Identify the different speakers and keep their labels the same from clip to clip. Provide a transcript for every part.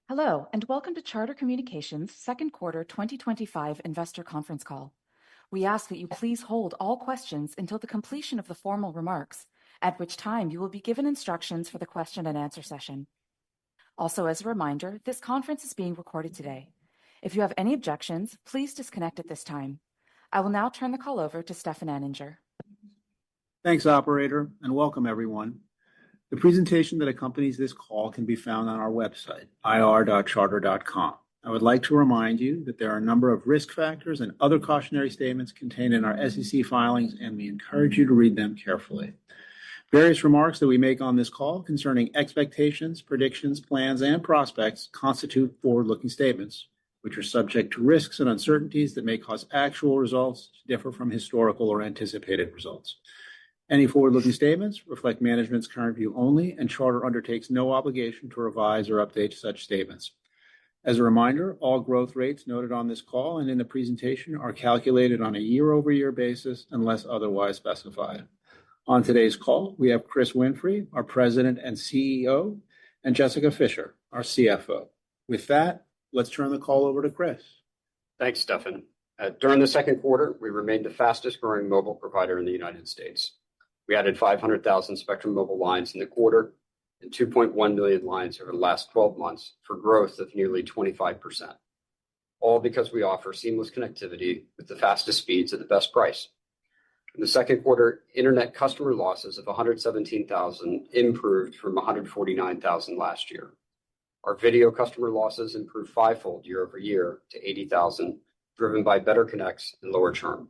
Speaker 1: Hello, and welcome to Charter Communications' second quarter 2025 investor conference call. We ask that you please hold all questions until the completion of the formal remarks, at which time you will be given instructions for the question and answer session. Also, as a reminder, this conference is being recorded today. If you have any objections, please disconnect at this time. I will now turn the call over to Stefan Anninger.
Speaker 2: Thanks, operator, and welcome everyone. The presentation that accompanies this call can be found on our website, ir.charter.com. I would like to remind you that there are a number of risk factors and other cautionary statements contained in our SEC filings, and we encourage you to read them carefully. Various remarks that we make on this call concerning expectations, predictions, plans, and prospects constitute forward-looking statements, which are subject to risks and uncertainties that may cause actual results to differ from historical or anticipated results. Any forward-looking statements reflect management's current view only, and Charter undertakes no obligation to revise or update such statements. As a reminder, all growth rates noted on this call and in the presentation are calculated on a year-over-year basis unless otherwise specified. On today's call, we have Chris Winfrey, our President and CEO, and Jessica Fischer, our CFO. With that, let's turn the call over to Chris.
Speaker 3: Thanks, Stefan. During the second quarter, we remained the fastest growing mobile provider in the United States. We added 500,000 Spectrum Mobile lines in the quarter and 2.1 million lines over the last 12 months for growth of nearly 25%. All because we offer seamless connectivity with the fastest speeds at the best price. In the second quarter, internet customer losses of 117,000 improved from 149,000 last year. Our video customer losses improved fivefold year over year to 80,000, driven by better connects and lower churn.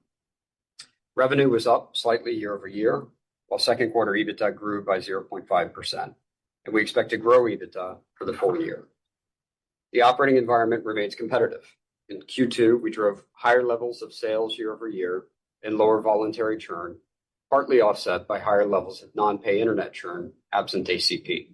Speaker 3: Revenue was up slightly year over year, while second quarter EBITDA grew by 0.5%, and we expect to grow EBITDA for the full year. The operating environment remains competitive. In Q2, we drove higher levels of sales year over year and lower voluntary churn, partly offset by higher levels of non-pay internet churn absent ACP.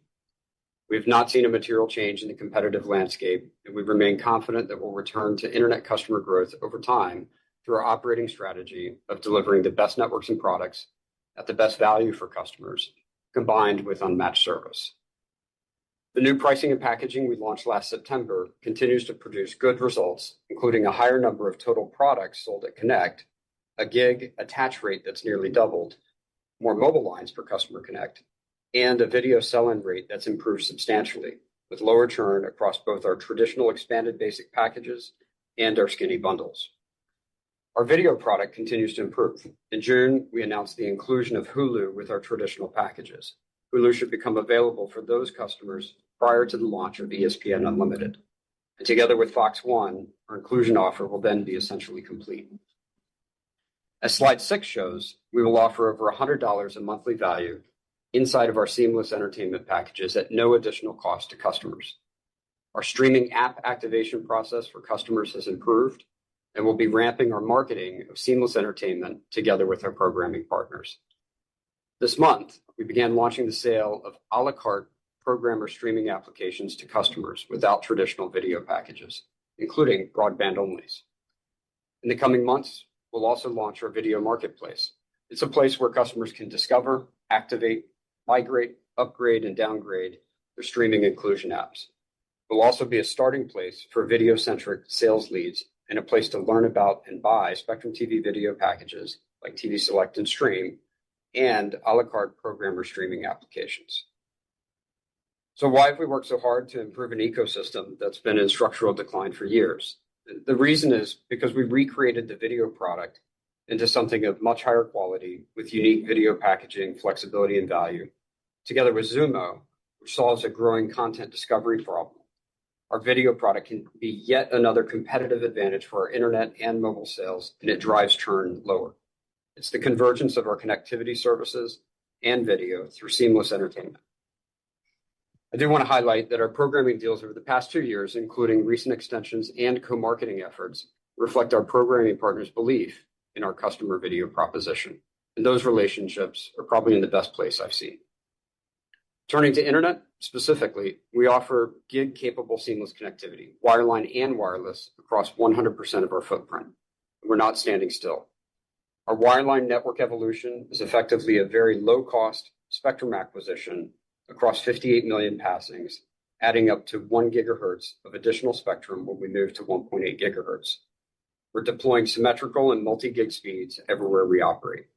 Speaker 3: We have not seen a material change in the competitive landscape, and we remain confident that we'll return to internet customer growth over time through our operating strategy of delivering the best networks and products at the best value for customers, combined with unmatched service. The new pricing and packaging we launched last September continues to produce good results, including a higher number of total products sold at Connect, a gig attach rate that's nearly doubled, more mobile lines per customer connect, and a video sell-in rate that's improved substantially, with lower churn across both our traditional expanded basic packages and our skinny bundles. Our video product continues to improve. In June, we announced the inclusion of Hulu with our traditional packages. Hulu should become available for those customers prior to the launch of ESPN Unlimited. And together with Fox One, our inclusion offer will then be essentially complete. As slide 6 shows, we will offer over $100 a monthly value inside of our seamless entertainment packages at no additional cost to customers. Our streaming app activation process for customers has improved, and we'll be ramping our marketing of seamless entertainment together with our programming partners. This month, we began launching the sale of a la carte programmer streaming applications to customers without traditional video packages, including broadband onlys. In the coming months, we'll also launch our video marketplace. It's a place where customers can discover, activate, migrate, upgrade, and downgrade their streaming inclusion apps. It will also be a starting place for video-centric sales leads and a place to learn about and buy Spectrum TV video packages like TV Select and Stream and a la carte programmer streaming applications. So why have we worked so hard to improve an ecosystem that's been in structural decline for years? The reason is because we recreated the video product into something of much higher quality with unique video packaging, flexibility, and value, together with Xumo, which solves a growing content discovery problem. Our video product can be yet another competitive advantage for our internet and mobile sales, and it drives churn lower. It's the convergence of our connectivity services and video through seamless entertainment. I do want to highlight that our programming deals over the past 2 years, including recent extensions and co-marketing efforts, reflect our programming partners' belief in our customer video proposition. And those relationships are probably in the best place I've seen. Turning to internet, specifically, we offer gig-capable seamless connectivity, wireline and wireless, across 100% of our footprint. We're not standing still. Our wireline network evolution is effectively a very low-cost spectrum acquisition across 58 million passings adding up to 1 gigahertz of additional spectrum when we move to 1.8 gigahertz. We're deploying symmetrical and multi-gig speeds everywhere we operate.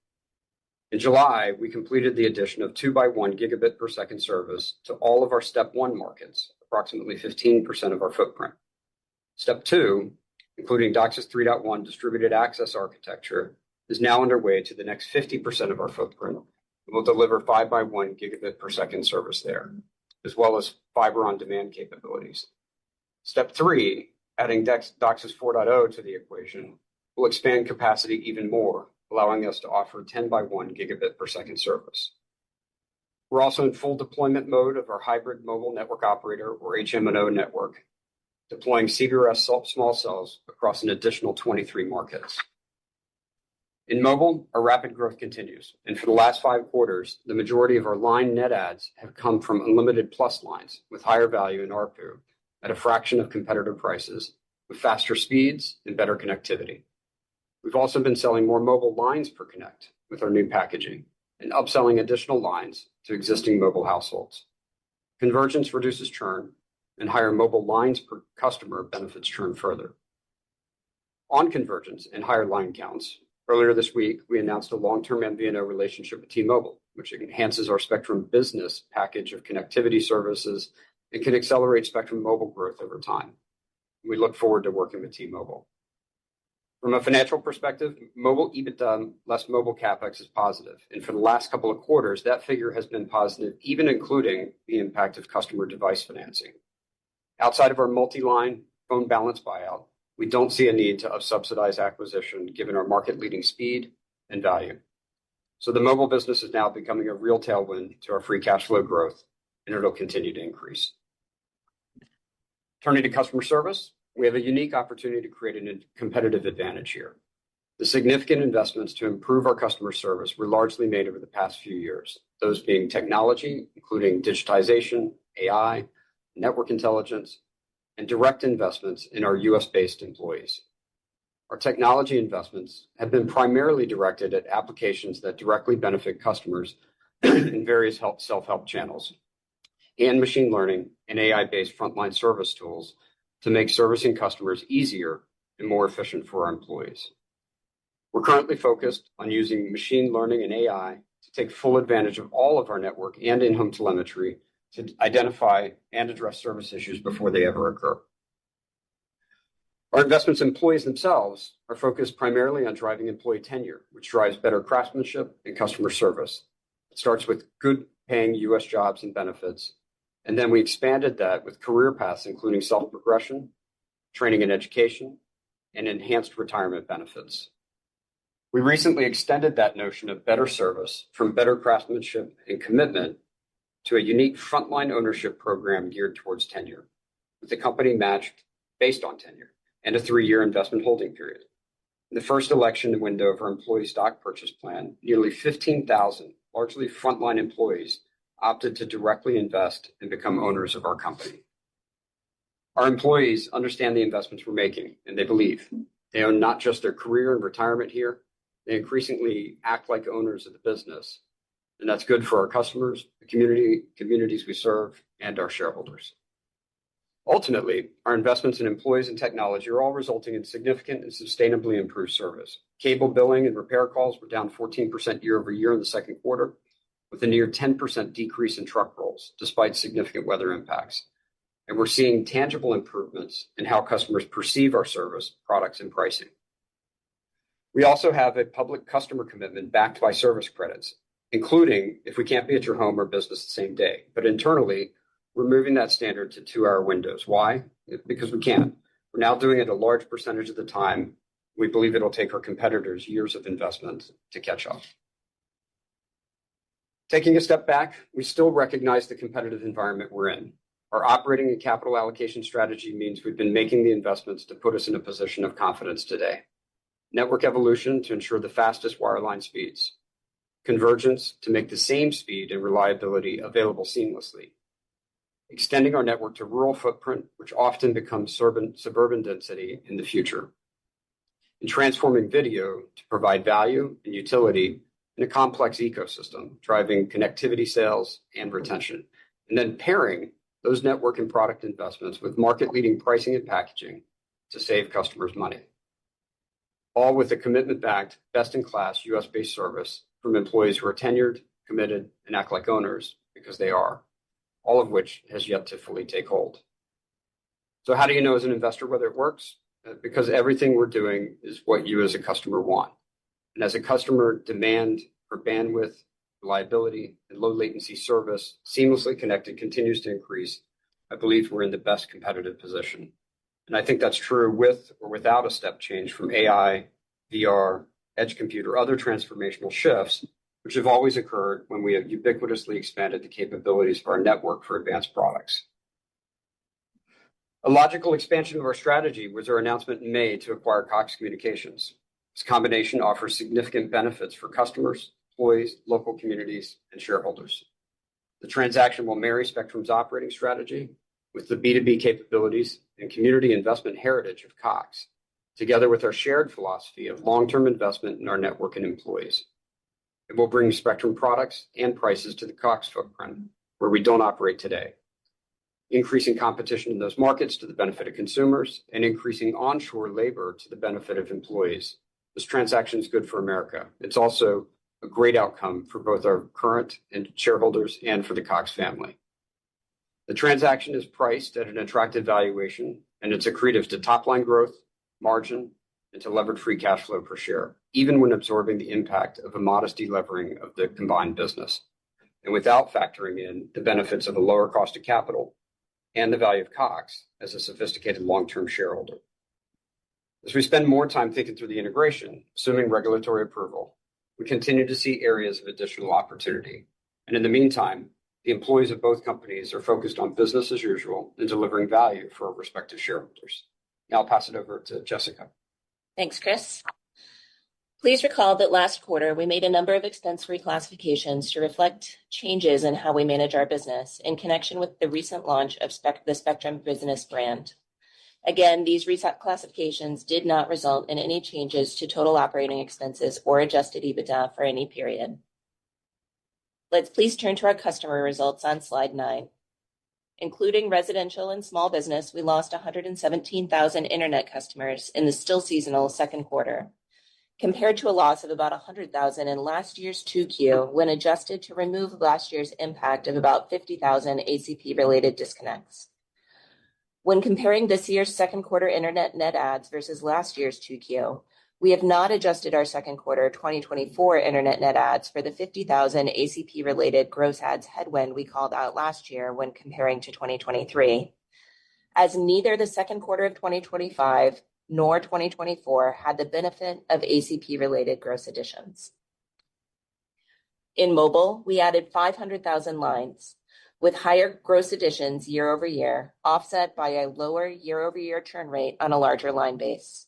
Speaker 3: In July, we completed the addition of 2x1 gigabit per second service to all of our Step 1 markets, approximately 15% of our footprint. Step 2, including DOCSIS 3.1 distributed access architecture, is now underway to the next 50% of our footprint and will deliver 5x1 gigabit per second service there, as well as fiber on demand capabilities. Step 3, adding DOCSIS 4.0 to the equation, will expand capacity even more, allowing us to offer 10x1 gigabit per second service. We're also in full deployment mode of our hybrid mobile network operator, or HMNO network, deploying CBRS small cells across an additional 23 markets. In mobile, our rapid growth continues, and for the last 5 quarters, the majority of our line net adds have come from unlimited plus lines with higher value in ARPU at a fraction of competitive prices, with faster speeds and better connectivity. We've also been selling more mobile lines per connect with our new packaging and upselling additional lines to existing mobile households. Convergence reduces churn, and higher mobile lines per customer benefits churn further. On convergence and higher line counts, earlier this week, we announced a long-term MVNO relationship with T-Mobile, which enhances our Spectrum Business package of connectivity services and can accelerate Spectrum Mobile growth over time. We look forward to working with T-Mobile. From a financial perspective, mobile EBITDA less mobile CapEx is positive, and for the last couple of quarters, that figure has been positive, even including the impact of customer device financing. Outside of our multi-line phone balance buyout, we don't see a need to subsidize acquisition given our market-leading speed and value. So the mobile business is now becoming a real tailwind to our free cash flow growth, and it'll continue to increase. Turning to customer service, we have a unique opportunity to create a competitive advantage here. The significant investments to improve our customer service were largely made over the past few years, those being technology, including digitization, AI, network intelligence, and direct investments in our US-based employees. Our technology investments have been primarily directed at applications that directly benefit customers in various self-help channels, and machine learning and AI-based frontline service tools to make servicing customers easier and more efficient for our employees. We're currently focused on using machine learning and AI to take full advantage of all of our network and in-home telemetry to identify and address service issues before they ever occur. Our investments in employees themselves are focused primarily on driving employee tenure, which drives better craftsmanship and customer service. It starts with good paying US jobs and benefits, and then we expanded that with career paths, including self-progression, training and education, and enhanced retirement benefits. We recently extended that notion of better service from better craftsmanship and commitment to a unique frontline ownership program geared towards tenure, with the company matched based on tenure and a 3-year investment holding period. In the first election window of our employee stock purchase plan, nearly 15,000, largely frontline employees, opted to directly invest and become owners of our company. Our employees understand the investments we're making, and they believe they own not just their career and retirement here, they increasingly act like owners of the business, and that's good for our customers, the communities we serve, and our shareholders. Ultimately, our investments in employees and technology are all resulting in significant and sustainably improved service. Cable billing and repair calls were down 14% year over year in the second quarter, with a near 10% decrease in truck rolls, despite significant weather impacts. And we're seeing tangible improvements in how customers perceive our service, products, and pricing. We also have a public customer commitment backed by service credits, including if we can't be at your home or business the same day. But internally, we're moving that standard to 2-hour windows. Why? Because we can. We're now doing it a large percentage of the time. We believe it'll take our competitors years of investment to catch up. Taking a step back, we still recognize the competitive environment we're in. Our operating and capital allocation strategy means we've been making the investments to put us in a position of confidence today. Network evolution to ensure the fastest wireline speeds. Convergence to make the same speed and reliability available seamlessly. Extending our network to rural footprint, which often becomes suburban density in the future. And transforming video to provide value and utility in a complex ecosystem, driving connectivity sales and retention. And then pairing those network and product investments with market-leading pricing and packaging to save customers money, all with a commitment-backed, best-in-class U.S.-based service from employees who are tenured, committed, and act like owners because they are, all of which has yet to fully take hold. So how do you know as an investor whether it works? Because everything we're doing is what you as a customer want. And as a customer, demand for bandwidth, reliability, and low latency service seamlessly connected continues to increase. I believe we're in the best competitive position. And I think that's true with or without a step change from AI, VR, edge compute, or other transformational shifts, which have always occurred when we have ubiquitously expanded the capabilities of our network for advanced products. A logical expansion of our strategy was our announcement in May to acquire Cox Communications. This combination offers significant benefits for customers, employees, local communities, and shareholders. The transaction will marry Spectrum's operating strategy with the B2B capabilities and community investment heritage of Cox, together with our shared philosophy of long-term investment in our network and employees. It will bring Spectrum products and prices to the Cox footprint, where we don't operate today, increasing competition in those markets to the benefit of consumers and increasing onshore labor to the benefit of employees. This transaction is good for America. It's also a great outcome for both our current and shareholders and for the Cox family. The transaction is priced at an attractive valuation, and it's accretive to top-line growth, margin, and to levered free cash flow per share, even when absorbing the impact of a modest delevering of the combined business, and without factoring in the benefits of a lower cost of capital and the value of Cox as a sophisticated long-term shareholder. As we spend more time thinking through the integration, assuming regulatory approval, we continue to see areas of additional opportunity. And in the meantime, the employees of both companies are focused on business as usual and delivering value for our respective shareholders. Now I'll pass it over to Jessica.
Speaker 4: Thanks, Chris. Please recall that last quarter we made a number of expense reclassifications to reflect changes in how we manage our business in connection with the recent launch of the Spectrum Business brand. Again, these reclassifications did not result in any changes to total operating expenses or adjusted EBITDA for any period. Let's please turn to our customer results on slide 9. Including residential and small business, we lost 117,000 internet customers in the still seasonal second quarter, compared to a loss of about 100,000 in last year's 2Q when adjusted to remove last year's impact of about 50,000 ACP-related disconnects. When comparing this year's second quarter internet net adds versus last year's 2Q, we have not adjusted our second quarter 2024 internet net adds for the 50,000 ACP-related gross adds headwind we called out last year when comparing to 2023, as neither the second quarter of 2025 nor 2024 had the benefit of ACP-related gross additions. In mobile, we added 500,000 lines, with higher gross additions year over year, offset by a lower year-over-year churn rate on a larger line base.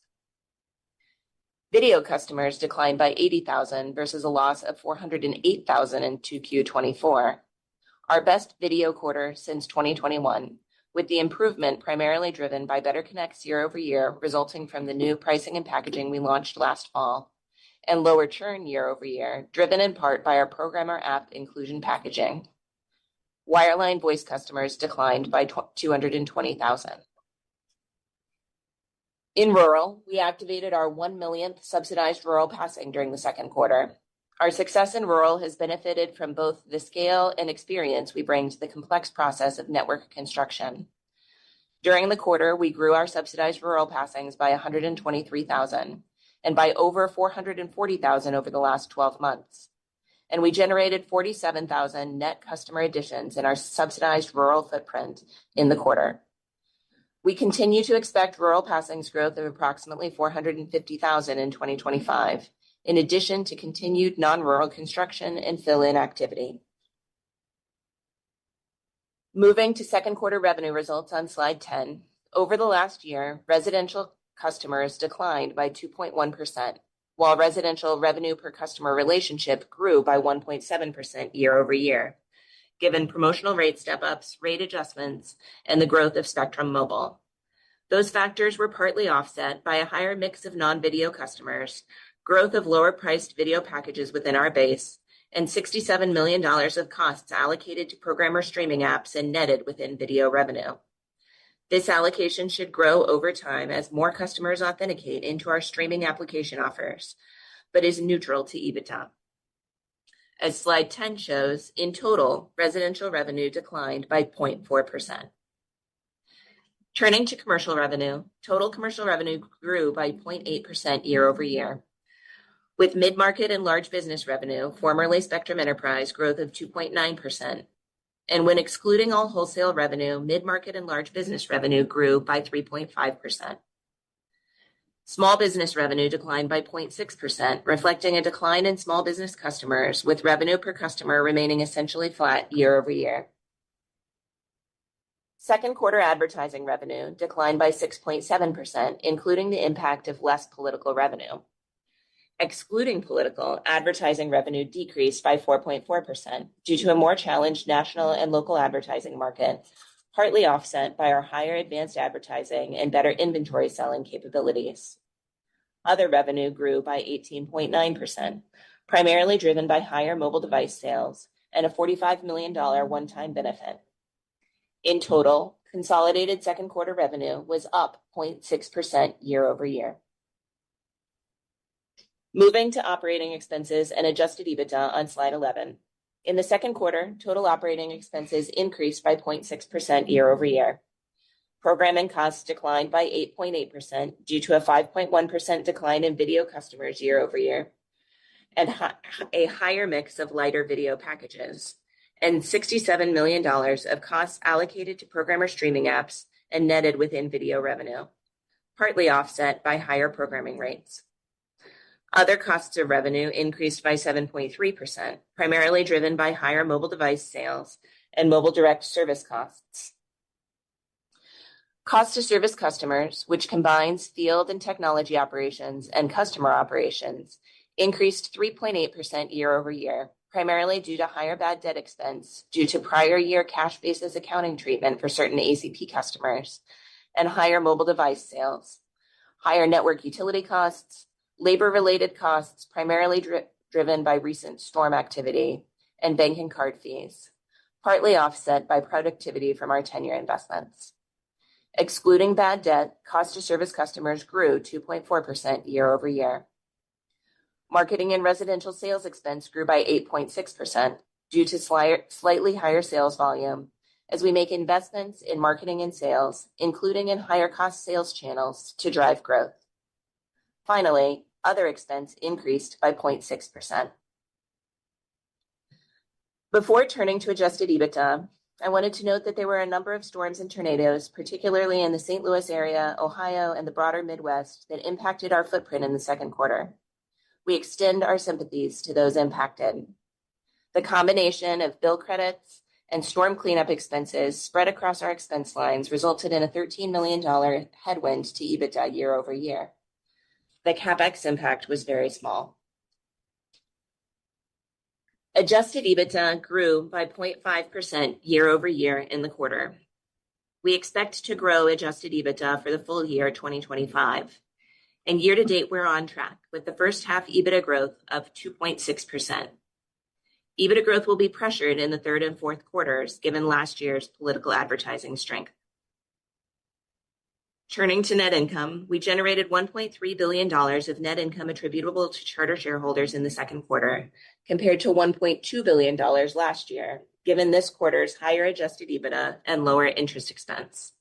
Speaker 4: Video customers declined by 80,000 versus a loss of 408,000 in 2Q24, our best video quarter since 2021, with the improvement primarily driven by better connects year over year resulting from the new pricing and packaging we launched last fall, and lower churn year over year, driven in part by our programmer app inclusion packaging. Wireline voice customers declined by 220,000. In rural, we activated our 1 millionth subsidized rural passing during the second quarter. Our success in rural has benefited from both the scale and experience we bring to the complex process of network construction. During the quarter, we grew our subsidized rural passings by 123,000 and by over 440,000 over the last 12 months. And we generated 47,000 net customer additions in our subsidized rural footprint in the quarter. We continue to expect rural passings growth of approximately 450,000 in 2025, in addition to continued non-rural construction and fill-in activity. Moving to second quarter revenue results on slide 10, over the last year, residential customers declined by 2.1%, while residential revenue per customer relationship grew by 1.7% year over year, given promotional rate step-ups, rate adjustments, and the growth of Spectrum Mobile. Those factors were partly offset by a higher mix of non-video customers, growth of lower-priced video packages within our base, and $67 million of costs allocated to programmer streaming apps and netted within video revenue. This allocation should grow over time as more customers authenticate into our streaming application offers, but is neutral to EBITDA. As slide 10 shows, in total, residential revenue declined by 0.4%. Turning to commercial revenue, total commercial revenue grew by 0.8% year over year, with mid-market and large business revenue, formerly Spectrum Enterprise, growth of 2.9%. And when excluding all wholesale revenue, mid-market and large business revenue grew by 3.5%. Small business revenue declined by 0.6%, reflecting a decline in small business customers, with revenue per customer remaining essentially flat year over year. Second quarter advertising revenue declined by 6.7%, including the impact of less political revenue. Excluding political, advertising revenue decreased by 4.4% due to a more challenged national and local advertising market, partly offset by our higher advanced advertising and better inventory selling capabilities. Other revenue grew by 18.9%, primarily driven by higher mobile device sales and a $45 million one-time benefit. In total, consolidated second quarter revenue was up 0.6% year over year. Moving to operating expenses and adjusted EBITDA on slide 11. In the second quarter, total operating expenses increased by 0.6% year over year. Programming costs declined by 8.8% due to a 5.1% decline in video customers year over year, and a higher mix of lighter video packages, and $67 million of costs allocated to programmer streaming apps and netted within video revenue, partly offset by higher programming rates. Other costs of revenue increased by 7.3%, primarily driven by higher mobile device sales and mobile direct service costs. Cost to service customers, which combines field and technology operations and customer operations, increased 3.8% year over year, primarily due to higher bad debt expense due to prior year cash basis accounting treatment for certain ACP customers, and higher mobile device sales, higher network utility costs, labor-related costs primarily driven by recent storm activity, and bank and card fees, partly offset by productivity from our 10-year investments. Excluding bad debt, cost to service customers grew 2.4% year over year. Marketing and residential sales expense grew by 8.6% due to slightly higher sales volume as we make investments in marketing and sales, including in higher cost sales channels to drive growth. Finally, other expense increased by 0.6%. Before turning to adjusted EBITDA, I wanted to note that there were a number of storms and tornadoes, particularly in the St. Louis area, Ohio, and the broader Midwest, that impacted our footprint in the second quarter. We extend our sympathies to those impacted. The combination of bill credits and storm cleanup expenses spread across our expense lines resulted in a $13 million headwind to EBITDA year over year. The CapEx impact was very small. Adjusted EBITDA grew by 0.5% year over year in the quarter. We expect to grow adjusted EBITDA for the full year 2025. And year to date, we're on track with the first half EBITDA growth of 2.6%. EBITDA growth will be pressured in the third and fourth quarters, given last year's political advertising strength. Turning to net income, we generated $1.3 billion of net income attributable to Charter shareholders in the second quarter, compared to $1.2 billion last year, given this quarter's higher adjusted EBITDA and lower interest expense.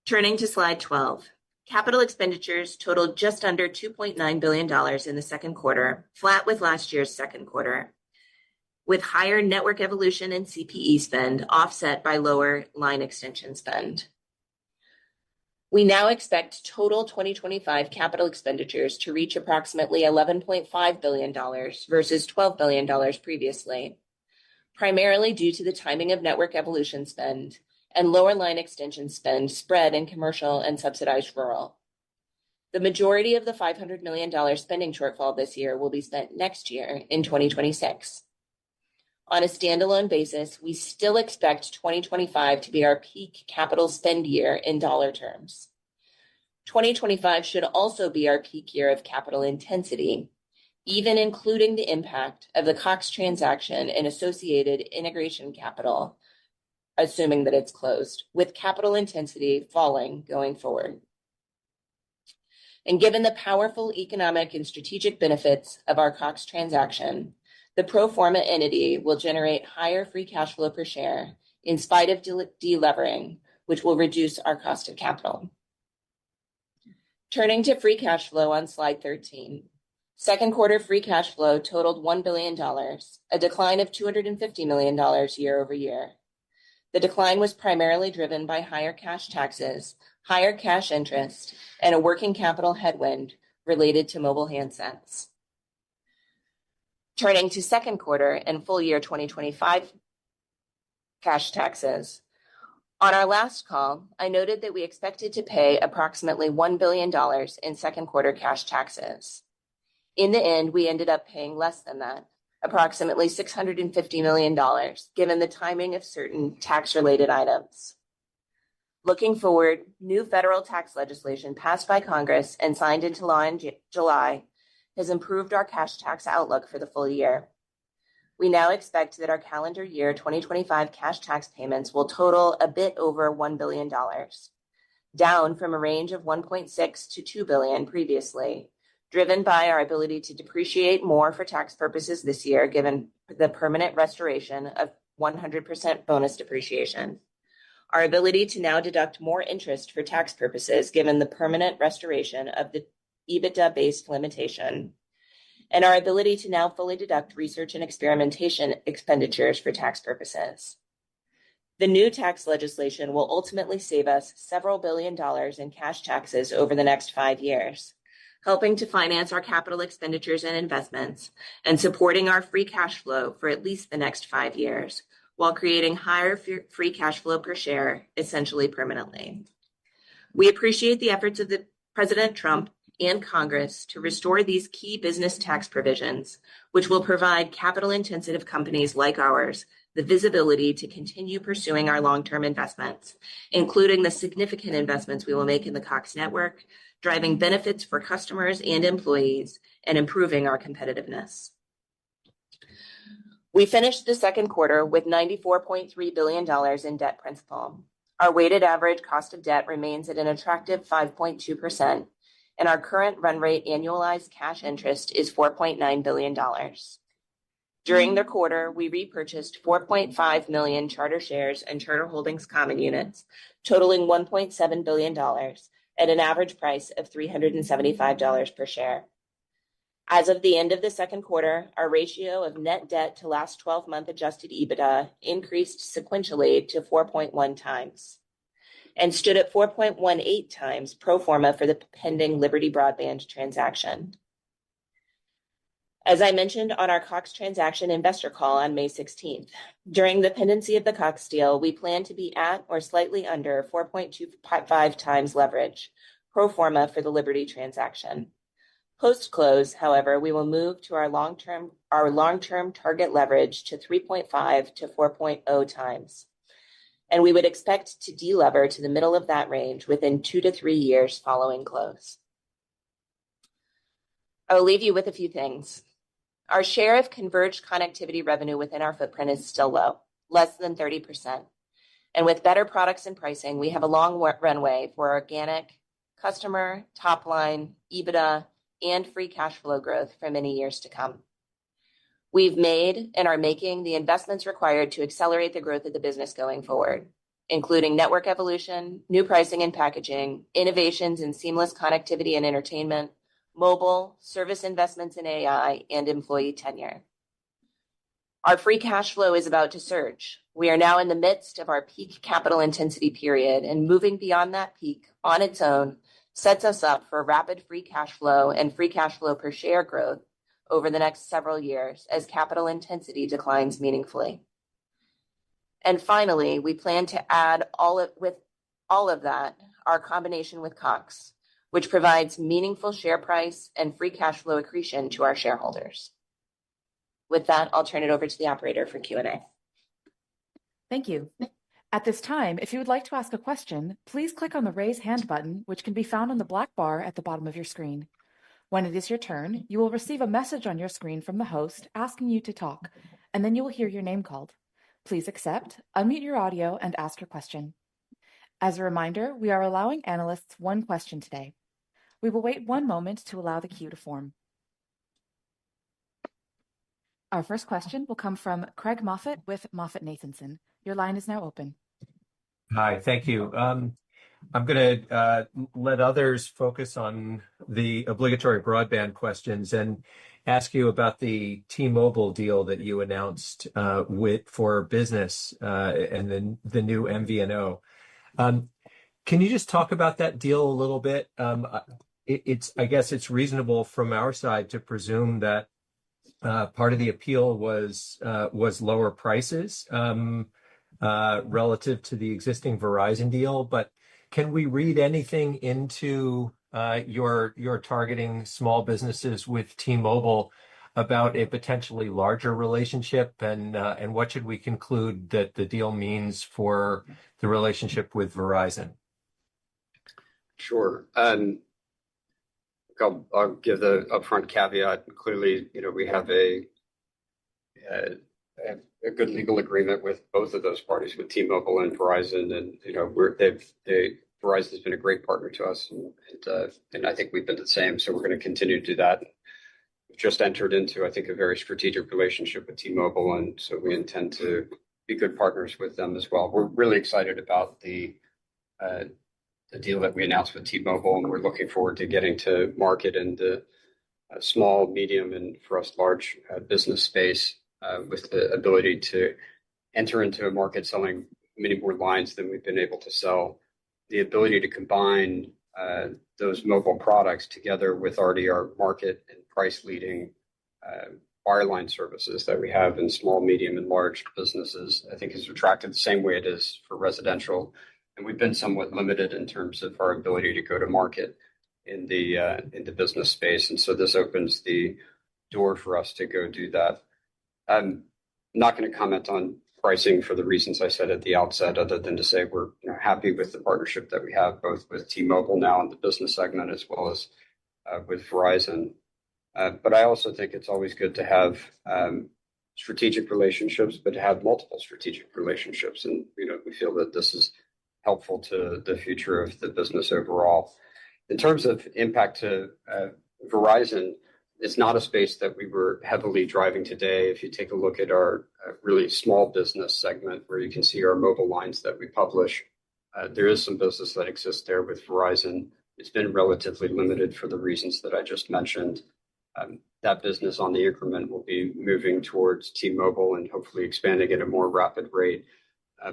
Speaker 4: Turning to slide 12, capital expenditures totaled just under $2.9 billion in the second quarter, flat with last year's second quarter, with higher network evolution and CPE spend offset by lower line extension spend. We now expect total 2025 capital expenditures to reach approximately $11.5 billion versus $12 billion previously, primarily due to the timing of network evolution spend and lower line extension spend spread in commercial and subsidized rural. The majority of the $500 million spending shortfall this year will be spent next year in 2026. On a standalone basis, we still expect 2025 to be our peak capital spend year in dollar terms. 2025 should also be our peak year of capital intensity, even including the impact of the Cox transaction and associated integration capital, assuming that it's closed, with capital intensity falling going forward. And given the powerful economic and strategic benefits of our Cox transaction, the pro forma entity will generate higher free cash flow per share in spite of delevering, which will reduce our cost of capital. Turning to free cash flow on slide 13. Second quarter free cash flow totaled $1 billion, a decline of $250 million year over year. The decline was primarily driven by higher cash taxes, higher cash interest, and a working capital headwind related to mobile handsets. Turning to second quarter and full year 2025 cash taxes. On our last call, I noted that we expected to pay approximately $1 billion in second quarter cash taxes. In the end, we ended up paying less than that, approximately $650 million, given the timing of certain tax-related items. Looking forward, new federal tax legislation passed by Congress and signed into law in July has improved our cash tax outlook for the full year. We now expect that our calendar year 2025 cash tax payments will total a bit over $1 billion, down from a range of $1.6 to $2 billion previously, driven by our ability to depreciate more for tax purposes this year, given the permanent restoration of 100% bonus depreciation, our ability to now deduct more interest for tax purposes, given the permanent restoration of the EBITDA-based limitation, and our ability to now fully deduct research and experimentation expenditures for tax purposes. The new tax legislation will ultimately save us several $billion in cash taxes over the next 5 years, helping to finance our capital expenditures and investments and supporting our free cash flow for at least the next 5 years, while creating higher free cash flow per share, essentially permanently. We appreciate the efforts of President Trump and Congress to restore these key business tax provisions, which will provide capital-intensive companies like ours the visibility to continue pursuing our long-term investments, including the significant investments we will make in the Cox network, driving benefits for customers and employees, and improving our competitiveness. We finished the second quarter with $94.3 billion in debt principal. Our weighted average cost of debt remains at an attractive 5.2%, and our current run rate annualized cash interest is $4.9 billion. During the quarter, we repurchased 4.5 million Charter shares and Charter Holdings common units, totaling $1.7 billion at an average price of $375 per share. As of the end of the second quarter, our ratio of net debt to last 12-month adjusted EBITDA increased sequentially to 4.1 times and stood at 4.18 times pro forma for the pending Liberty Broadband transaction. As I mentioned on our Cox transaction investor call on May 16th, during the pendency of the Cox deal, we plan to be at or slightly under 4.25 times leverage, pro forma for the Liberty transaction. Post-close, however, we will move to our long-term target leverage to 3.5 to 4.0 times, and we would expect to delever to the middle of that range within 2 to 3 years following close. I will leave you with a few things. Our share of converged connectivity revenue within our footprint is still low, less than 30%. And with better products and pricing, we have a long runway for organic customer, top line, EBITDA, and free cash flow growth for many years to come. We've made and are making the investments required to accelerate the growth of the business going forward, including network evolution, new pricing and packaging, innovations in seamless connectivity and entertainment, mobile, service investments in AI, and employee tenure. Our free cash flow is about to surge. We are now in the midst of our peak capital intensity period, and moving beyond that peak on its own sets us up for rapid free cash flow and free cash flow per share growth over the next several years as capital intensity declines meaningfully. And finally, we plan to add with all of that, our combination with Cox, which provides meaningful share price and free cash flow accretion to our shareholders. With that, I'll turn it over to the operator for Q&A.
Speaker 1: Thank you. At this time, if you would like to ask a question, please click on the raise hand button, which can be found on the black bar at the bottom of your screen. When it is your turn, you will receive a message on your screen from the host asking you to talk, and then you will hear your name called. Please accept, unmute your audio, and ask your question. As a reminder, we are allowing analysts one question today. We will wait one moment to allow the queue to form. Our first question will come from Craig Moffett with MoffettNathanson. Your line is now open.
Speaker 5: Hi, thank you. I'm going to let others focus on the obligatory broadband questions and ask you about the T-Mobile deal that you announced for business and the new MVNO. Can you just talk about that deal a little bit? I guess it's reasonable from our side to presume that part of the appeal was lower prices relative to the existing Verizon deal, but can we read anything into your targeting small businesses with T-Mobile about a potentially larger relationship, and what should we conclude that the deal means for the relationship with Verizon?
Speaker 3: Sure. I'll give the upfront caveat. Clearly, we have a good legal agreement with both of those parties, with T-Mobile and Verizon, and Verizon has been a great partner to us, and I think we've been the same. So we're going to continue to do that. We've just entered into, I think, a very strategic relationship with T-Mobile, and so we intend to be good partners with them as well. We're really excited about the deal that we announced with T-Mobile, and we're looking forward to getting to market in the small, medium, and for us, large business space with the ability to enter into a market selling many more lines than we've been able to sell. The ability to combine those mobile products together with already our market and price leading wireline services that we have in small, medium, and large businesses, I think is attractive the same way it is for residential. And we've been somewhat limited in terms of our ability to go to market in the business space. And so this opens the door for us to go do that. I'm not going to comment on pricing for the reasons I said at the outset, other than to say we're happy with the partnership that we have, both with T-Mobile now in the business segment as well as with Verizon. But I also think it's always good to have strategic relationships, but to have multiple strategic relationships. And we feel that this is helpful to the future of the business overall. In terms of impact to Verizon, it's not a space that we were heavily driving today. If you take a look at our really small business segment, where you can see our mobile lines that we publish, there is some business that exists there with Verizon. It's been relatively limited for the reasons that I just mentioned. That business on the increment will be moving towards T-Mobile and hopefully expanding at a more rapid rate.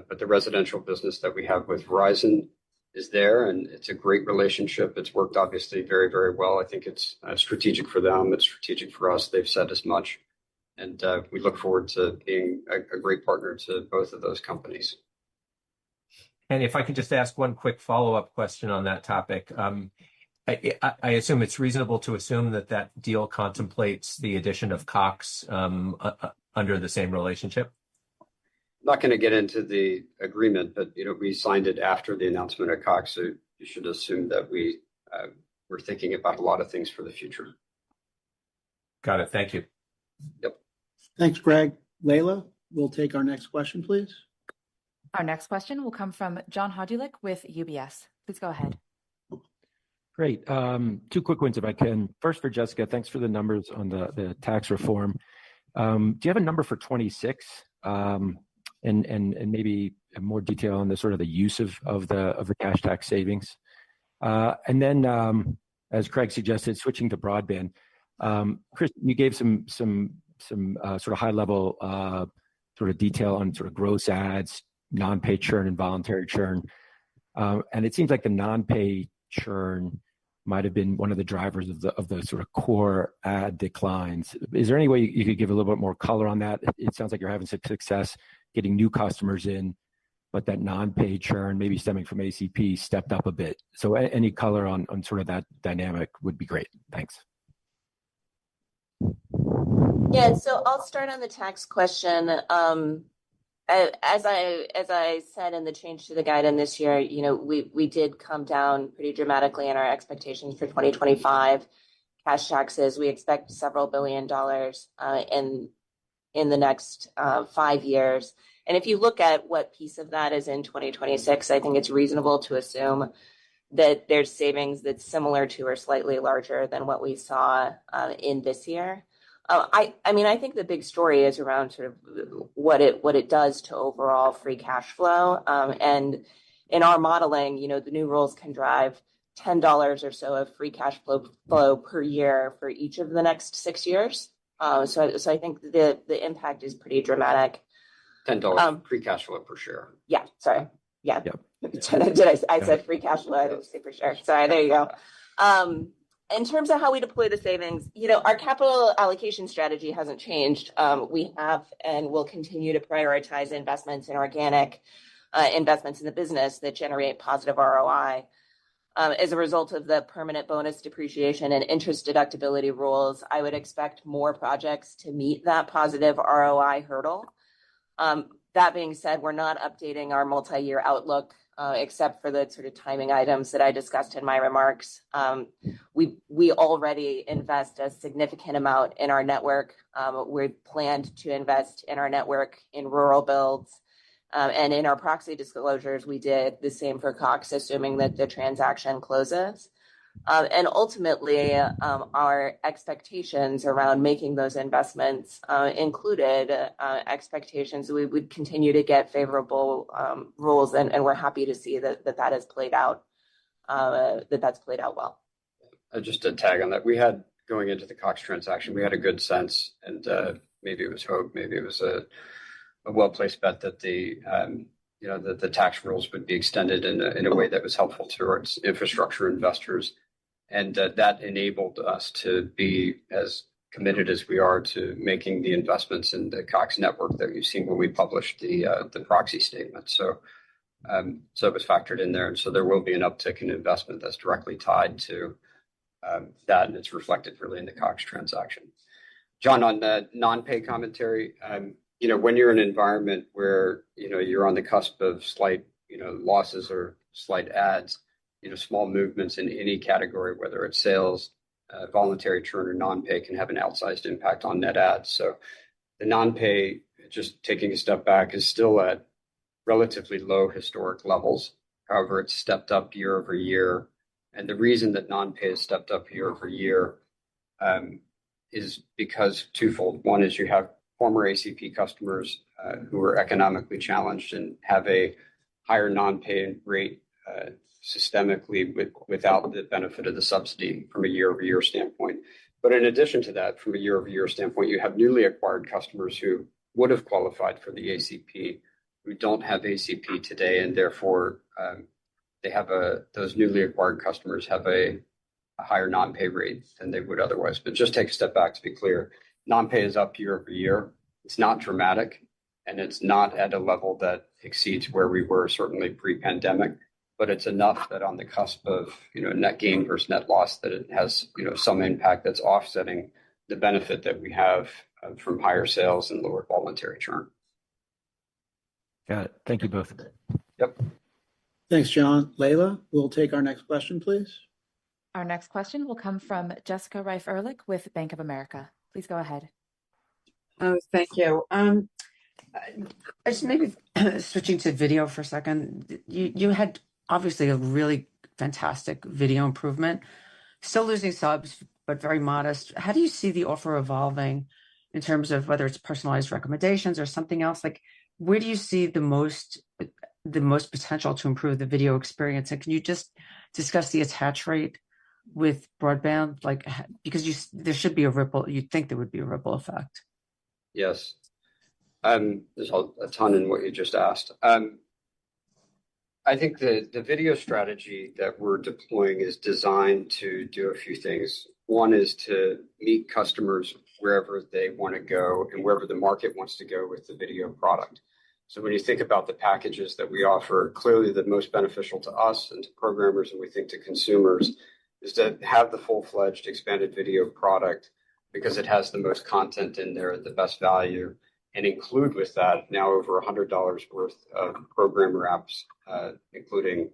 Speaker 3: But the residential business that we have with Verizon is there, and it's a great relationship. It's worked obviously very, very well. I think it's strategic for them. It's strategic for us. They've said as much. And we look forward to being a great partner to both of those companies.
Speaker 5: And if I can just ask one quick follow-up question on that topic. I assume it's reasonable to assume that deal contemplates the addition of Cox under the same relationship?
Speaker 3: I'm not going to get into the agreement, but we signed it after the announcement of Cox, so you should assume that we're thinking about a lot of things for the future.
Speaker 5: Got it. Thank you.
Speaker 3: Yep.
Speaker 2: Thanks, Greg. Layla, we'll take our next question, please.
Speaker 1: Our next question will come from John Hodulik with UBS. Please go ahead.
Speaker 6: Great. Two quick ones if I can. First for Jessica, thanks for the numbers on the tax reform. Do you have a number for 26? And maybe more detail on the sort of the use of the cash tax savings. And then, as Craig suggested, switching to broadband. Chris, you gave some sort of high level sort of detail on sort of gross ads, non-pay churn, and voluntary churn. And it seems like the non-pay churn might have been one of the drivers of the sort of core ad declines. Is there any way you could give a little bit more color on that? It sounds like you're having some success getting new customers in, but that non-pay churn, maybe stemming from ACP, stepped up a bit. So any color on sort of that dynamic would be great. Thanks.
Speaker 4: Yeah, so I'll start on the tax question. As I said in the change to the guidance this year, we did come down pretty dramatically in our expectations for 2025. cash taxes. We expect several $billion in the next 5 years. And if you look at what piece of that is in 2026, I think it's reasonable to assume that there's savings that's similar to or slightly larger than what we saw in this year. I think the big story is around sort of what it does to overall free cash flow. And in our modeling, the new rules can drive $10 or so of free cash flow per year for each of the next 6 years. So I think the impact is pretty dramatic.
Speaker 3: $10 free cash flow per share.
Speaker 4: Yeah, sorry. Yeah.
Speaker 6: Yep.
Speaker 4: I said free cash flow. I didn't say for sure. Sorry, there you go. In terms of how we deploy the savings, our capital allocation strategy hasn't changed. We have and will continue to prioritize investments in organic investments in the business that generate positive ROI. As a result of the permanent bonus depreciation and interest deductibility rules, I would expect more projects to meet that positive ROI hurdle. That being said, we're not updating our multi-year outlook except for the sort of timing items that I discussed in my remarks. We already invest a significant amount in our network. We planned to invest in our network in rural builds. And in our proxy disclosures, we did the same for Cox, assuming that the transaction closes. And ultimately, our expectations around making those investments included expectations that we would continue to get favorable rules, and we're happy to see that has played out. That's played out well.
Speaker 3: Just to tag on that, we had going into the Cox transaction, we had a good sense, and maybe it was hope, maybe it was a well-placed bet that the tax rules would be extended in a way that was helpful towards infrastructure investors. And that enabled us to be as committed as we are to making the investments in the Cox network that you've seen when we published the proxy statement. So it was factored in there. And so there will be an uptick in investment that's directly tied to that. And it's reflected really in the Cox transaction. John, on the non-pay commentary, when you're in an environment where, you're on the cusp of slight, losses or slight adds, small movements in any category, whether it's sales, voluntary churn, or non-pay, can have an outsized impact on net adds. So the non-pay, just taking a step back, is still at relatively low historic levels. However, it's stepped up year over year. And the reason that non-pay has stepped up year over year is because twofold. One is you have former ACP customers who are economically challenged and have a higher non-pay rate systemically without the benefit of the subsidy from a year-over-year standpoint. But in addition to that, from a year-over-year standpoint, you have newly acquired customers who would have qualified for the ACP who don't have ACP today, and therefore those newly acquired customers have a higher non-pay rate than they would otherwise. But just take a step back to be clear. Non-pay is up year over year. It's not dramatic, and it's not at a level that exceeds where we were certainly pre-pandemic. But it's enough that on the cusp of net gain versus net loss, that it has some impact that's offsetting the benefit that we have from higher sales and lower voluntary churn.
Speaker 6: Got it. Thank you both.
Speaker 3: Yep.
Speaker 2: Thanks, John. Layla, we'll take our next question, please.
Speaker 1: Our next question will come from Jessica Reif-Ehrlich with Bank of America. Please go ahead.
Speaker 7: Oh, thank you. I just maybe switching to video for a second. You had obviously a really fantastic video improvement, still losing subs, but very modest. How do you see the offer evolving in terms of whether it's personalized recommendations or something else? Like, where do you see the most potential to improve the video experience? And can you just discuss the attach rate with broadband? Like, because there should be a ripple. You'd think there would be a ripple effect.
Speaker 3: Yes. There's a ton in what you just asked. I think the video strategy that we're deploying is designed to do a few things. One is to meet customers wherever they want to go and wherever the market wants to go with the video product. So when you think about the packages that we offer, clearly the most beneficial to us and to programmers, and we think to consumers, is to have the full-fledged expanded video product because it has the most content in there, the best value, and include with that now over $100 worth of programmer apps, including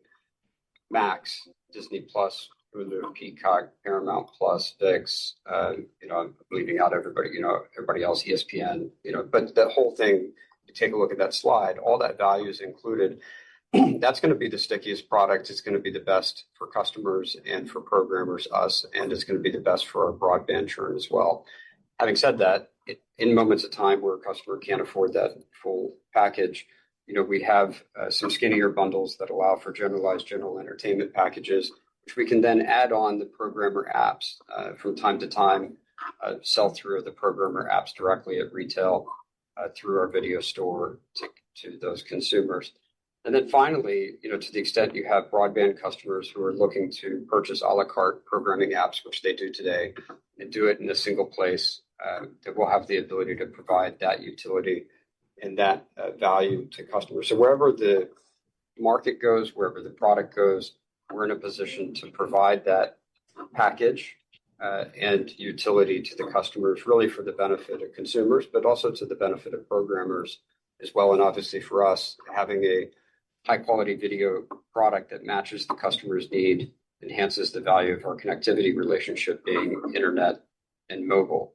Speaker 3: Max, Disney Plus, Hulu, Peacock, Paramount Plus, ViX, I'm leaving out everybody, everybody else, ESPN, but the whole thing, you take a look at that slide, all that value is included. That's going to be the stickiest product. It's going to be the best for customers and for programmers, us, and it's going to be the best for our broadband churn as well. Having said that, in moments of time where a customer can't afford that full package, we have some skinnier bundles that allow for general entertainment packages, which we can then add on the programmer apps from time to time, sell through the programmer apps directly at retail through our video store to those consumers. And then finally, to the extent you have broadband customers who are looking to purchase a la carte programming apps, which they do today, and do it in a single place, that we'll have the ability to provide that utility and that value to customers. So wherever the market goes, wherever the product goes, we're in a position to provide that package and utility to the customers, really for the benefit of consumers, but also to the benefit of programmers as well. And obviously for us, having a high quality video product that matches the customer's need enhances the value of our connectivity relationship, being internet and mobile.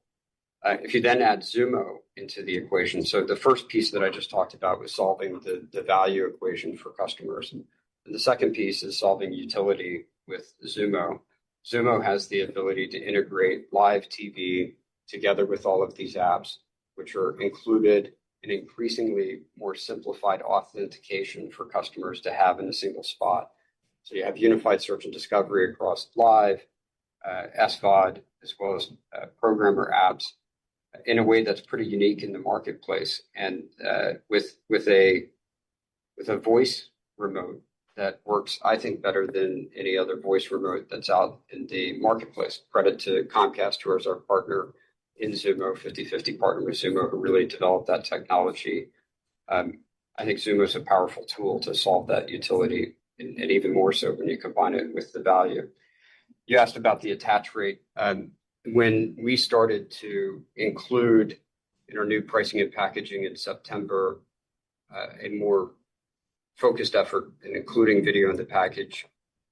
Speaker 3: If you then add Xumo into the equation, so the first piece that I just talked about was solving the value equation for customers. And the second piece is solving utility with Xumo. Xumo has the ability to integrate live TV together with all of these apps, which are included in increasingly more simplified authentication for customers to have in a single spot. So you have unified search and discovery across live, SVOD, as well as programmer apps, in a way that's pretty unique in the marketplace, and with a voice remote that works, I think, better than any other voice remote that's out in the marketplace. Credit to Comcast, who is our partner in Xumo, 50/50 partner with Xumo, who really developed that technology. I think Xumo is a powerful tool to solve that utility, and even more so when you combine it with the value. You asked about the attach rate. When we started to include in our new pricing and packaging in September a more focused effort in including video in the package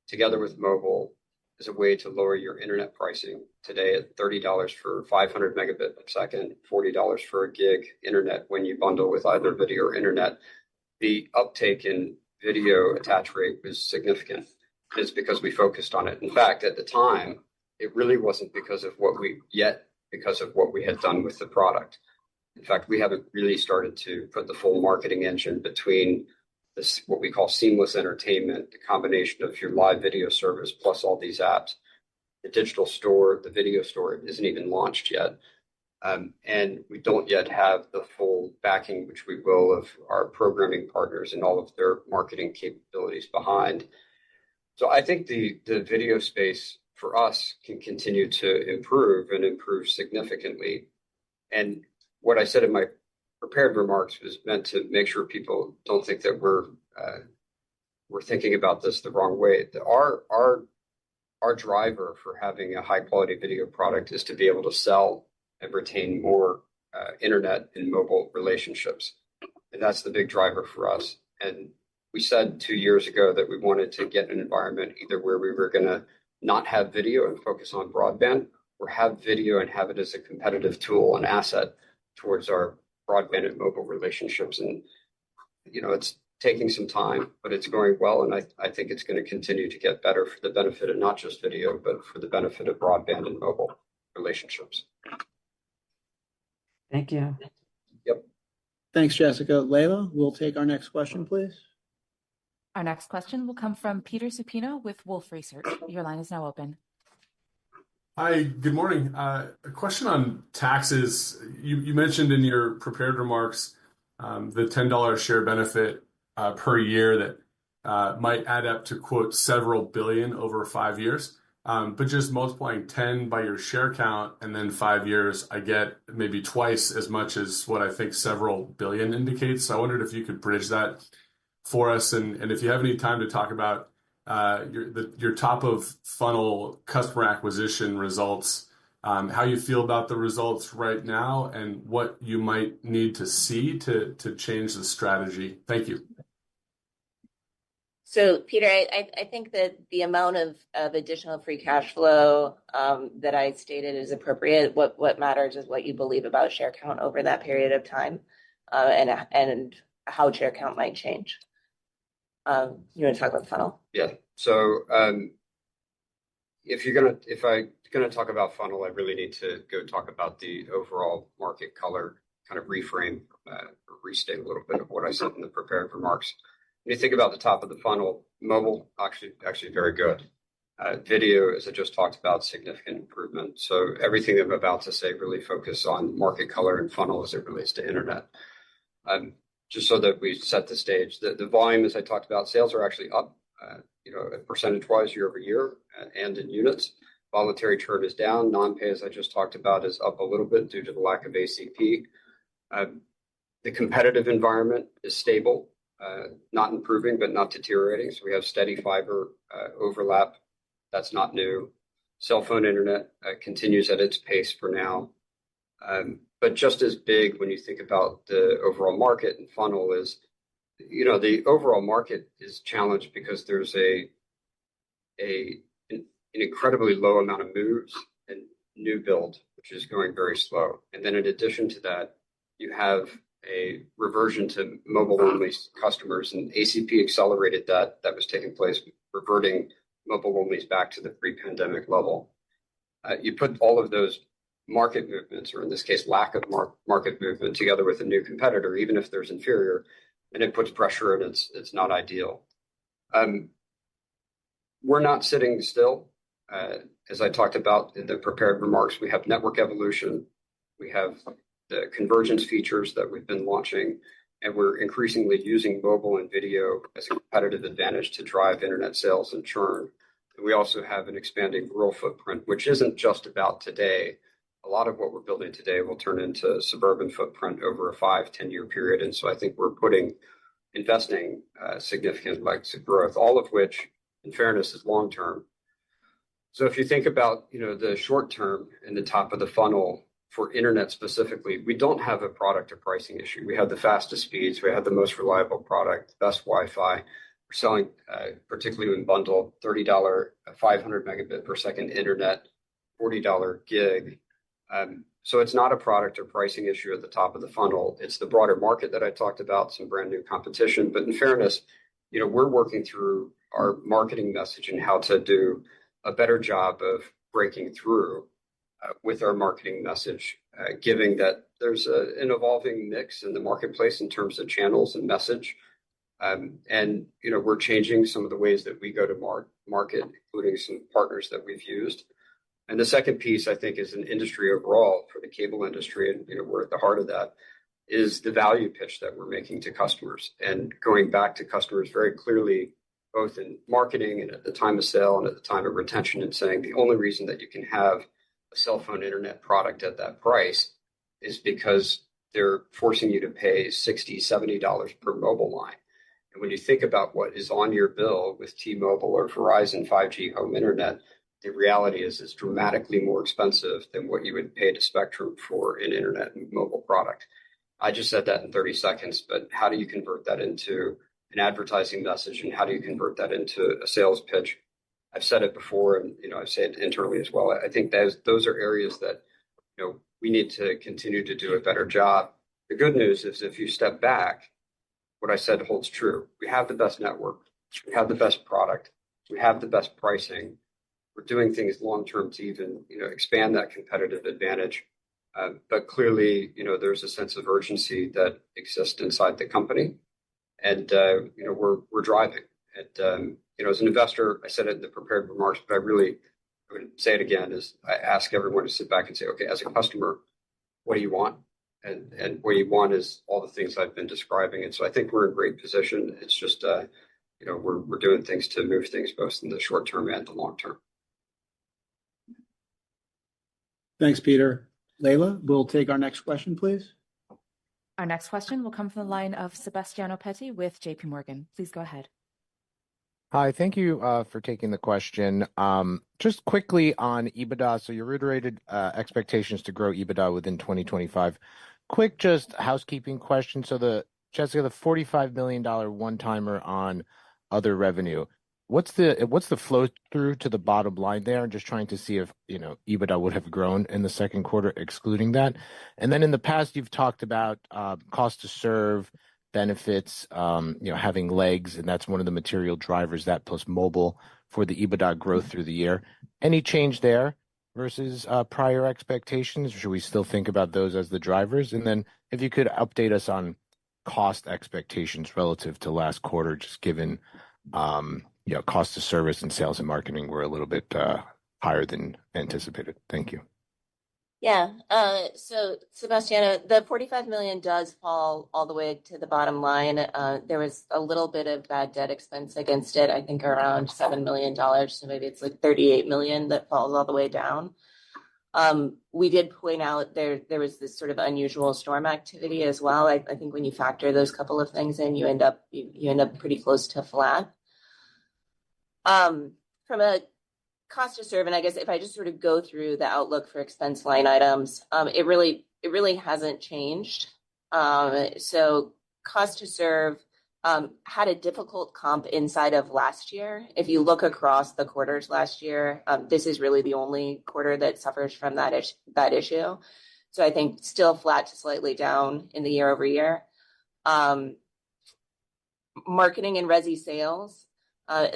Speaker 3: together with mobile as a way to lower your internet pricing today at $30 for 500 megabit per second, $40 for a gig internet when you bundle with either video or internet. The uptake in video attach rate was significant. It's because we focused on it. In fact, at the time, it really wasn't because of what we had done with the product. In fact, we haven't really started to put the full marketing engine between this, what we call seamless entertainment, the combination of your live video service plus all these apps. The digital store, the video store isn't even launched yet. And we don't yet have the full backing, which we will, of our programming partners and all of their marketing capabilities behind. So I think the video space for us can continue to improve and improve significantly. And what I said in my prepared remarks was meant to make sure people don't think that we're thinking about this the wrong way. Our driver for having a high quality video product is to be able to sell and retain more internet and mobile relationships. And that's the big driver for us. And we said 2 years ago that we wanted to get an environment either where we were going to not have video and focus on broadband, or have video and have it as a competitive tool and asset towards our broadband and mobile relationships. And, it's taking some time, but it's going well. And I think it's going to continue to get better for the benefit of not just video, but for the benefit of broadband and mobile relationships.
Speaker 7: Thank you.
Speaker 3: Yep.
Speaker 2: Thanks, Jessica. Layla, we'll take our next question, please.
Speaker 1: Our next question will come from Peter Supino with Wolfe Research. Your line is now open.
Speaker 8: Hi, good morning. A question on taxes. You mentioned in your prepared remarks the $10 share benefit per year that might add up to, quote, several billion over 5 years. But just multiplying 10 by your share count and then 5 years, I get maybe twice as much as what I think several billion indicates. So I wondered if you could bridge that for us, and if you have any time to talk about your top of funnel customer acquisition results, how you feel about the results right now, and what you might need to see to change the strategy. Thank you.
Speaker 4: So, Peter, I think that the amount of additional free cash flow that I stated is appropriate. What matters is what you believe about share count over that period of time, and how share count might change. You want to talk about the funnel?
Speaker 3: Yeah. So if I'm gonna talk about funnel, I really need to go talk about the overall market color, kind of reframe, or restate a little bit of what I said in the prepared remarks. When you think about the top of the funnel, mobile actually very good. Video, as I just talked about, significant improvement. So everything I'm about to say really focus on market color and funnel as it relates to internet. Just so that we set the stage, the volume, as I talked about, sales are actually up, percentage-wise year over year, and in units. Voluntary churn is down. Non-pay, as I just talked about, is up a little bit due to the lack of ACP. The competitive environment is stable, not improving, but not deteriorating. So we have steady fiber overlap. That's not new. Cell phone internet continues at its pace for now. But just as big when you think about the overall market and funnel is, the overall market is challenged because there's an incredibly low amount of moves and new build, which is going very slow. And then in addition to that, you have a reversion to mobile-only customers, and ACP accelerated that was taking place, reverting mobile-onlys back to the pre-pandemic level. You put all of those market movements, or in this case, lack of market movement, together with a new competitor, even if there's inferior, and it puts pressure, and it's not ideal. We're not sitting still. As I talked about in the prepared remarks, we have network evolution. We have the convergence features that we've been launching, and we're increasingly using mobile and video as a competitive advantage to drive internet sales and churn. And we also have an expanding rural footprint, which isn't just about today. A lot of what we're building today will turn into suburban footprint over a 5-10 year period. And so I think we're investing significant legs of growth, all of which, in fairness, is long term. So if you think about the short term and the top of the funnel for internet specifically, we don't have a product or pricing issue. We have the fastest speeds. We have the most reliable product, best Wi-Fi. We're selling, particularly in bundle, $30 500 megabit per second internet, $40 gig. So it's not a product or pricing issue at the top of the funnel. It's the broader market that I talked about, some brand new competition. But in fairness, we're working through our marketing message and how to do a better job of breaking through with our marketing message, given that there's an evolving mix in the marketplace in terms of channels and message. And we're changing some of the ways that we go to market, including some partners that we've used. And the second piece, I think, is an industry overall for the cable industry, and we're at the heart of that, is the value pitch that we're making to customers and going back to customers very clearly, both in marketing and at the time of sale and at the time of retention, and saying the only reason that you can have a cell phone internet product at that price is because they're forcing you to pay $60, $70 per mobile line. And when you think about what is on your bill with T-Mobile or Verizon 5G home internet, the reality is it's dramatically more expensive than what you would pay to Spectrum for an internet and mobile product. I just said that in 30 seconds, but how do you convert that into an advertising message, and how do you convert that into a sales pitch? I've said it before, and I've said it internally as well. I think those are areas that we need to continue to do a better job. The good news is, if you step back, what I said holds true. We have the best network, we have the best product, we have the best pricing. We're doing things long term to even expand that competitive advantage. But clearly, there's a sense of urgency that exists inside the company, and we're driving. And as an investor, I said it in the prepared remarks, but I would say it again: is I ask everyone to sit back and say, okay, as a customer, what do you want? And what you want is all the things I've been describing. And so I think we're in great position. It's just we're doing things to move things both in the short term and the long term.
Speaker 2: Thanks, Peter. Layla, we'll take our next question, please.
Speaker 1: Our next question will come from the line of Sebastiano Petti with JP Morgan. Please go ahead.
Speaker 9: Hi, thank you for taking the question. Just quickly on EBITDA. So you reiterated expectations to grow EBITDA within 2025. Quick, just housekeeping question. So Jessica, the $45 million one-timer on other revenue. What's the flow through to the bottom line there? And just trying to see if, EBITDA would have grown in the second quarter excluding that. And then in the past, you've talked about cost to serve benefits, having legs, and that's one of the material drivers, that plus mobile, for the EBITDA growth through the year. Any change there versus prior expectations? Or should we still think about those as the drivers? And then if you could update us on cost expectations relative to last quarter, just given cost of service and sales and marketing were a little bit higher than anticipated. Thank you.
Speaker 4: Yeah. So Sebastiano, the 45 million does fall all the way to the bottom line. There was a little bit of bad debt expense against it, I think around $7 million. So maybe it's like 38 million that falls all the way down. We did point out there was this sort of unusual storm activity as well. I think when you factor those couple of things in, you end up pretty close to flat. From a cost to serve, and I guess if I just sort of go through the outlook for expense line items, it really hasn't changed. So cost to serve had a difficult comp inside of last year. If you look across the quarters last year, this is really the only quarter that suffers from that issue. So I think still flat to slightly down in the year over year. Marketing and resi sales.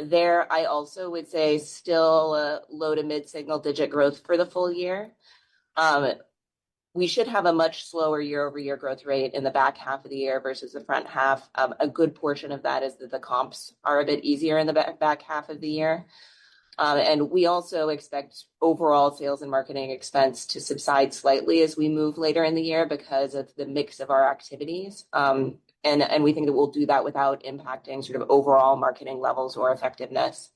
Speaker 4: There, I also would say still low to mid single digit growth for the full year. We should have a much slower year over year growth rate in the back half of the year versus the front half. A good portion of that is that the comps are a bit easier in the back half of the year. And we also expect overall sales and marketing expense to subside slightly as we move later in the year because of the mix of our activities. And we think that we'll do that without impacting sort of overall marketing levels or effectiveness.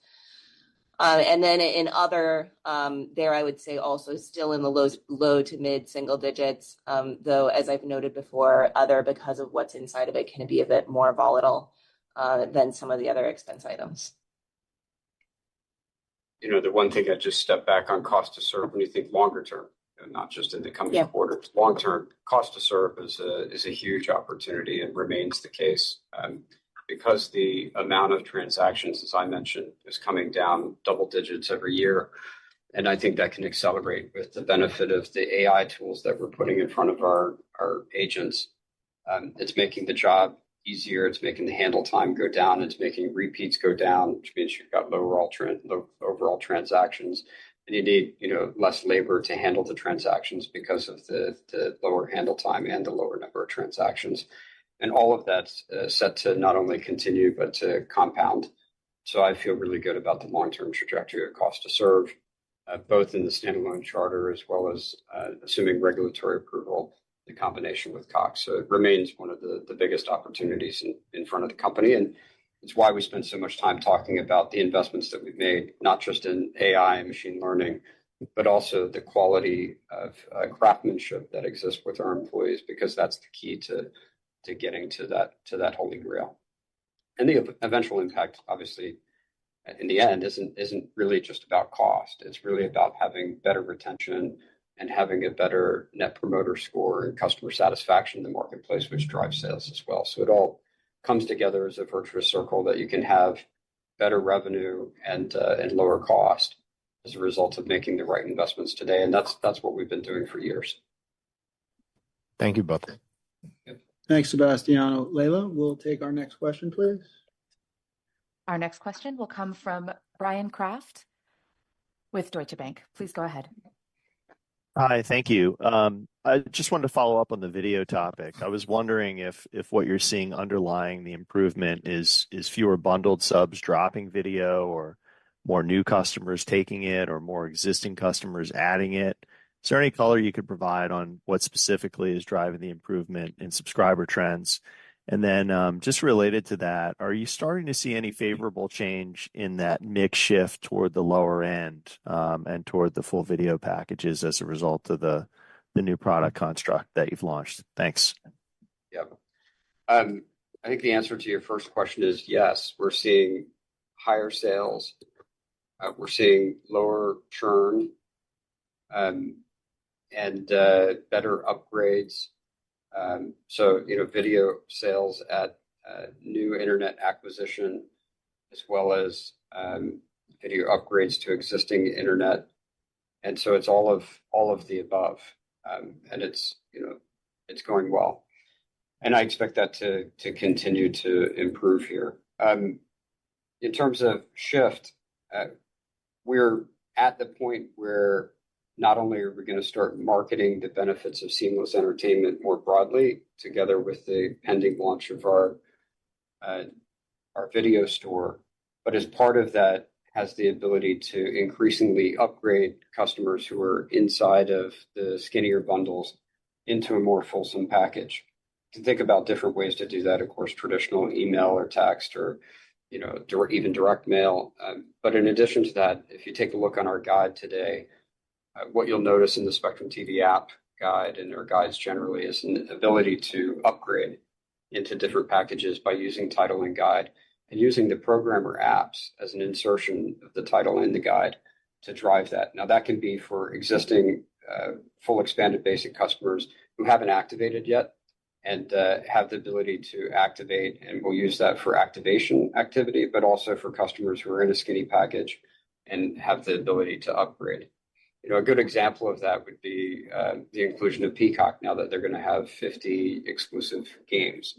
Speaker 4: And then in other, there I would say also still in the low to mid single digits, though, as I've noted before, other because of what's inside of it can be a bit more volatile than some of the other expense items.
Speaker 3: The one thing I just step back on cost to serve when you think longer term, not just in the coming quarters. Long term, cost to serve is a huge opportunity and remains the case because the amount of transactions, as I mentioned, is coming down double digits every year. And I think that can accelerate with the benefit of the AI tools that we're putting in front of our agents. It's making the job easier. It's making the handle time go down. It's making repeats go down, which means you've got low overall transactions. And you need less labor to handle the transactions because of the lower handle time and the lower number of transactions. And all of that's set to not only continue, but to compound. So I feel really good about the long-term trajectory of cost to serve, both in the standalone charter as well as assuming regulatory approval, the combination with Cox. So it remains one of the biggest opportunities in front of the company. And it's why we spend so much time talking about the investments that we've made, not just in AI and machine learning, but also the quality of craftsmanship that exists with our employees, because that's the key to getting to that holy grail. And the eventual impact, obviously, in the end, isn't really just about cost. It's really about having better retention and having a better net promoter score and customer satisfaction in the marketplace, which drives sales as well. So it all comes together as a virtuous circle that you can have better revenue and lower cost as a result of making the right investments today. And that's what we've been doing for years.
Speaker 9: Thank you both.
Speaker 2: Thanks, Sebastiano. Layla, we'll take our next question, please.
Speaker 1: Our next question will come from Brian Kraft with Deutsche Bank. Please go ahead.
Speaker 10: Hi, thank you. I just wanted to follow up on the video topic. I was wondering if what you're seeing underlying the improvement is fewer bundled subs dropping video, or more new customers taking it, or more existing customers adding it. Is there any color you could provide on what specifically is driving the improvement in subscriber trends? And then just related to that, are you starting to see any favorable change in that mix shift toward the lower end and toward the full video packages as a result of the new product construct that you've launched? Thanks.
Speaker 3: Yeah. I think the answer to your first question is yes. We're seeing higher sales. We're seeing lower churn and better upgrades. So, video sales at new internet acquisition as well as video upgrades to existing internet. And so it's all of the above. And it's going well. And I expect that to continue to improve here. In terms of shift, we're at the point where not only are we going to start marketing the benefits of seamless entertainment more broadly, together with the pending launch of our video store, but as part of that has the ability to increasingly upgrade customers who are inside of the skinnier bundles into a more fulsome package. To think about different ways to do that, of course, traditional email or text or even direct mail. But in addition to that, if you take a look on our guide today, what you'll notice in the Spectrum TV app guide and our guides generally is an ability to upgrade into different packages by using title and guide and using the programmer apps as an insertion of the title in the guide to drive that. Now that can be for existing full expanded basic customers who haven't activated yet and have the ability to activate, and we'll use that for activation activity, but also for customers who are in a skinny package and have the ability to upgrade. A good example of that would be the inclusion of Peacock now that they're going to have 50 exclusive games,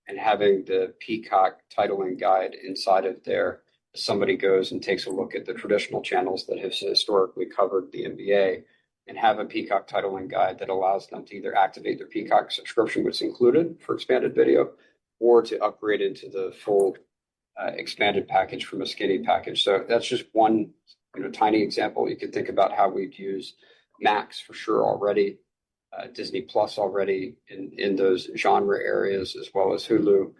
Speaker 3: and having the Peacock title and guide inside of there. Somebody goes and takes a look at the traditional channels that have historically covered the NBA and have a Peacock title and guide that allows them to either activate their Peacock subscription, which is included for expanded video, or to upgrade into the full expanded package from a skinny package. So that's just one tiny example. You could think about how we'd use Max for sure already, Disney Plus already in those genre areas, as well as Hulu.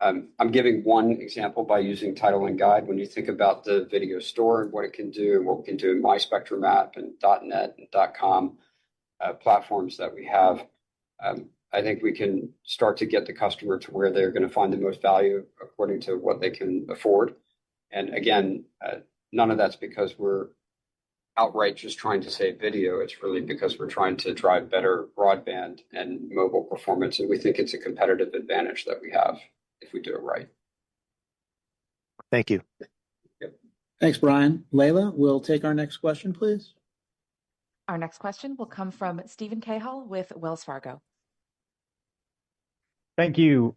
Speaker 3: I'm giving one example by using title and guide. When you think about the video store and what it can do, and what we can do in My Spectrum app and .net and .com platforms that we have, I think we can start to get the customer to where they're going to find the most value according to what they can afford. And again, none of that's because we're outright just trying to save video. It's really because we're trying to drive better broadband and mobile performance. And we think it's a competitive advantage that we have if we do it right.
Speaker 10: Thank you.
Speaker 3: Yep.
Speaker 2: Thanks, Brian. Layla, we'll take our next question, please.
Speaker 1: Our next question will come from Stephen Cahill with Wells Fargo.
Speaker 11: Thank you.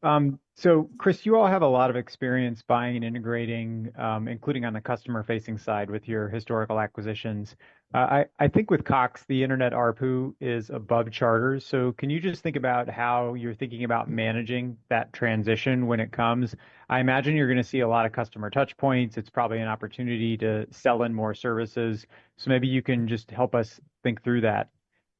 Speaker 11: So, Chris, you all have a lot of experience buying and integrating, including on the customer-facing side with your historical acquisitions. I think with Cox, the internet ARPU is above Charter's. So can you just think about how you're thinking about managing that transition when it comes? I imagine you're going to see a lot of customer touch points. It's probably an opportunity to sell in more services. So maybe you can just help us think through that.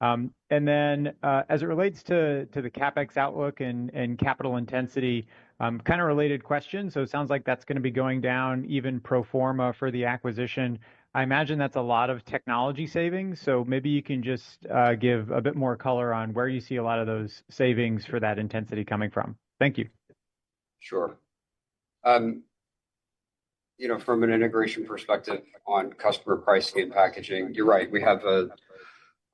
Speaker 11: And then as it relates to the CapEx outlook and capital intensity, kind of related question. So it sounds like that's going to be going down even pro forma for the acquisition. I imagine that's a lot of technology savings. So maybe you can just give a bit more color on where you see a lot of those savings for that intensity coming from. Thank you.
Speaker 3: Sure. From an integration perspective on customer pricing and packaging, you're right. We have a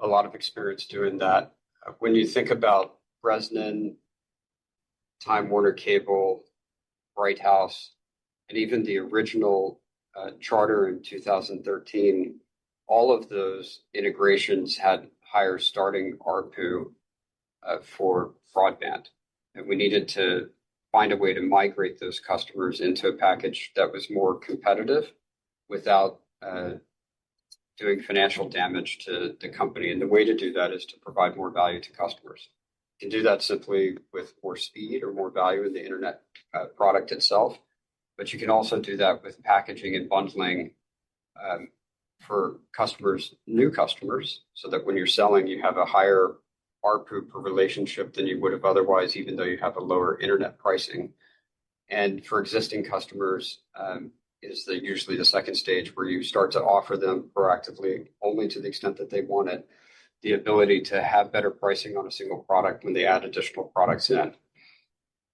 Speaker 3: lot of experience doing that. When you think about Bresnan, Time Warner Cable, Bright House, and even the original Charter in 2013, all of those integrations had higher starting ARPU for broadband. And we needed to find a way to migrate those customers into a package that was more competitive without doing financial damage to the company. And the way to do that is to provide more value to customers. You can do that simply with more speed or more value in the internet product itself. But you can also do that with packaging and bundling for customers, new customers, so that when you're selling, you have a higher ARPU per relationship than you would have otherwise, even though you have a lower internet pricing. And for existing customers, is usually the second stage where you start to offer them proactively, only to the extent that they want it, the ability to have better pricing on a single product when they add additional products in.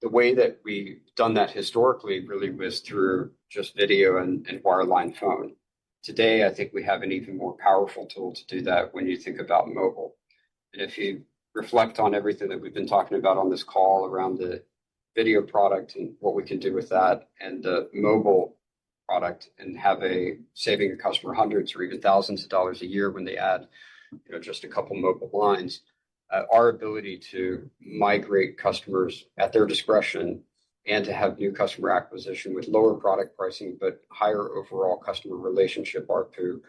Speaker 3: The way that we've done that historically really was through just video and wireline phone. Today, I think we have an even more powerful tool to do that when you think about mobile. And if you reflect on everything that we've been talking about on this call around the video product and what we can do with that, and the mobile product and have saving a customer hundreds or even thousands of dollars a year when they add, just a couple mobile lines. Our ability to migrate customers at their discretion and to have new customer acquisition with lower product pricing but higher overall customer relationship ARPU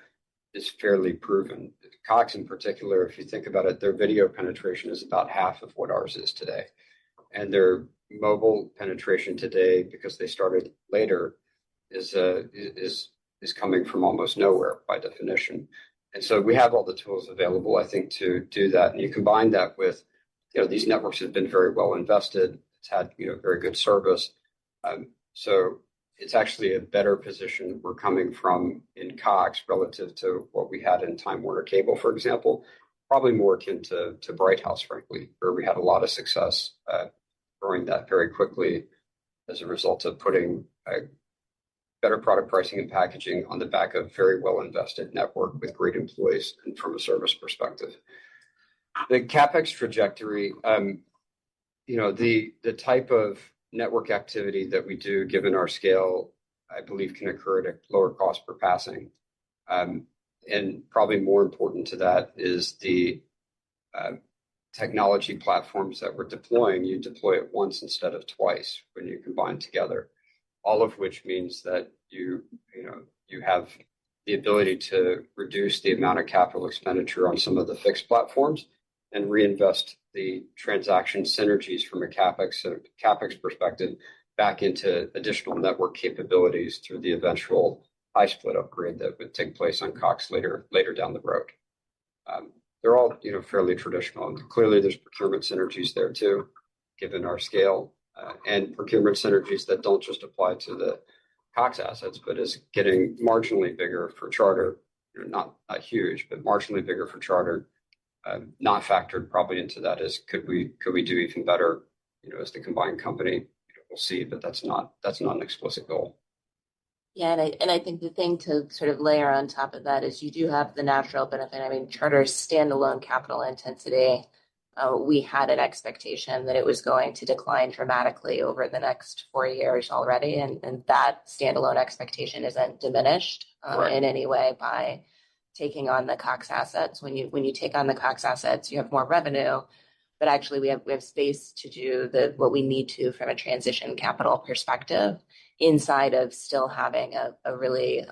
Speaker 3: is fairly proven. Cox in particular, if you think about it, their video penetration is about half of what ours is today. And their mobile penetration today, because they started later, is coming from almost nowhere by definition. And so we have all the tools available, I think, to do that. And you combine that with, these networks have been very well invested. It's had, very good service. So it's actually a better position we're coming from in Cox relative to what we had in Time Warner Cable, for example, probably more akin to Bright House, frankly, where we had a lot of success growing that very quickly as a result of putting better product pricing and packaging on the back of very well invested network with great employees and from a service perspective. The CapEx trajectory, the type of network activity that we do, given our scale, I believe can occur at a lower cost per passing. And probably more important to that is the technology platforms that we're deploying. You deploy it once instead of twice when you combine together, all of which means that you have the ability to reduce the amount of capital expenditure on some of the fixed platforms and reinvest the transaction synergies from a CapEx perspective back into additional network capabilities through the eventual high split upgrade that would take place on Cox later down the road. They're all fairly traditional. And clearly, there's procurement synergies there too, given our scale, and procurement synergies that don't just apply to the Cox assets, but is getting marginally bigger for Charter. Not huge, but marginally bigger for Charter. Not factored probably into that is could we do even better, as the combined company. We'll see, but that's not an explicit goal.
Speaker 4: Yeah, and I think the thing to sort of layer on top of that is you do have the natural benefit. I mean, Charter's standalone capital intensity, we had an expectation that it was going to decline dramatically over the next 4 years already, and that standalone expectation isn't diminished in any way by taking on the Cox assets. When you take on the Cox assets, you have more revenue, but actually we have space to do what we need to from a transition capital perspective inside of still having a really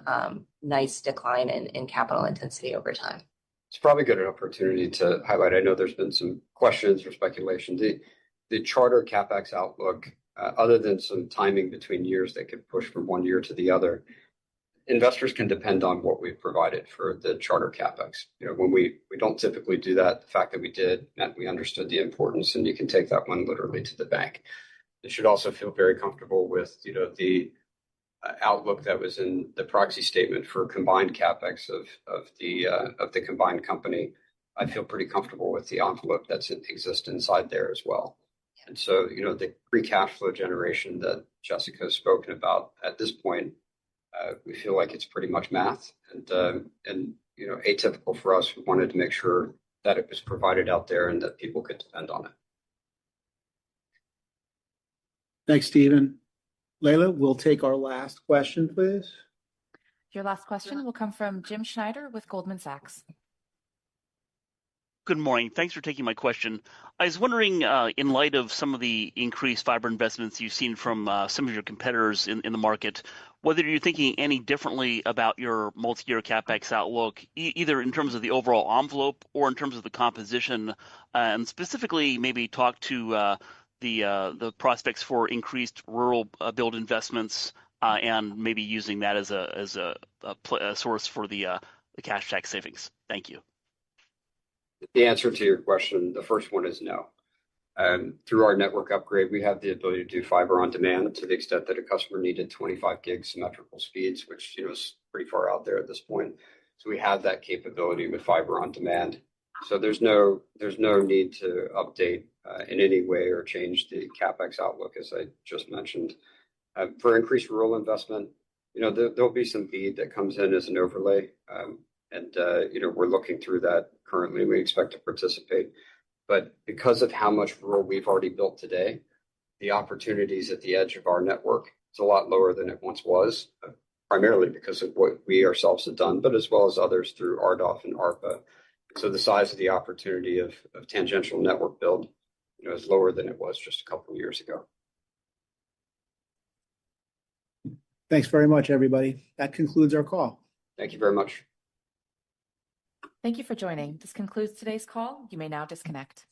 Speaker 4: nice decline in capital intensity over time.
Speaker 3: It's probably good an opportunity to highlight. I know there's been some questions or speculation. The Charter CapEx outlook, other than some timing between years that could push from one year to the other, investors can depend on what we've provided for the Charter CapEx. When we don't typically do that, the fact that we did meant we understood the importance, and you can take that one literally to the bank. You should also feel very comfortable with the outlook that was in the proxy statement for combined CapEx of the combined company. I feel pretty comfortable with the envelope that exists inside there as well. And so, the free cash flow generation that Jessica has spoken about at this point, we feel like it's pretty much math, and atypical for us. We wanted to make sure that it was provided out there and that people could depend on it.
Speaker 2: Thanks, Stephen. Layla, we'll take our last question, please.
Speaker 1: Your last question will come from Jim Schneider with Goldman Sachs.
Speaker 12: Good morning. Thanks for taking my question. I was wondering, in light of some of the increased fiber investments you've seen from some of your competitors in the market, whether you're thinking any differently about your multi-year CapEx outlook, either in terms of the overall envelope or in terms of the composition, and specifically maybe talk to the prospects for increased rural build investments, and maybe using that as a source for the cash tax savings. Thank you.
Speaker 3: The answer to your question, the first one is no. Through our network upgrade, we have the ability to do fiber on demand to the extent that a customer needed 25 gig symmetrical speeds, which is pretty far out there at this point. So we have that capability with fiber on demand. So there's no need to update in any way or change the CapEx outlook, as I just mentioned. For increased rural investment, there'll be some BEAD that comes in as an overlay, and we're looking through that currently. We expect to participate, but because of how much rural we've already built today, the opportunities at the edge of our network is a lot lower than it once was. primarily because of what we ourselves have done, but as well as others through RDOF and ARPA. So the size of the opportunity of tangential network build, is lower than it was just a couple of years ago.
Speaker 2: Thanks very much, everybody. That concludes our call.
Speaker 3: Thank you very much.
Speaker 1: Thank you for joining. This concludes today's call. You may now disconnect.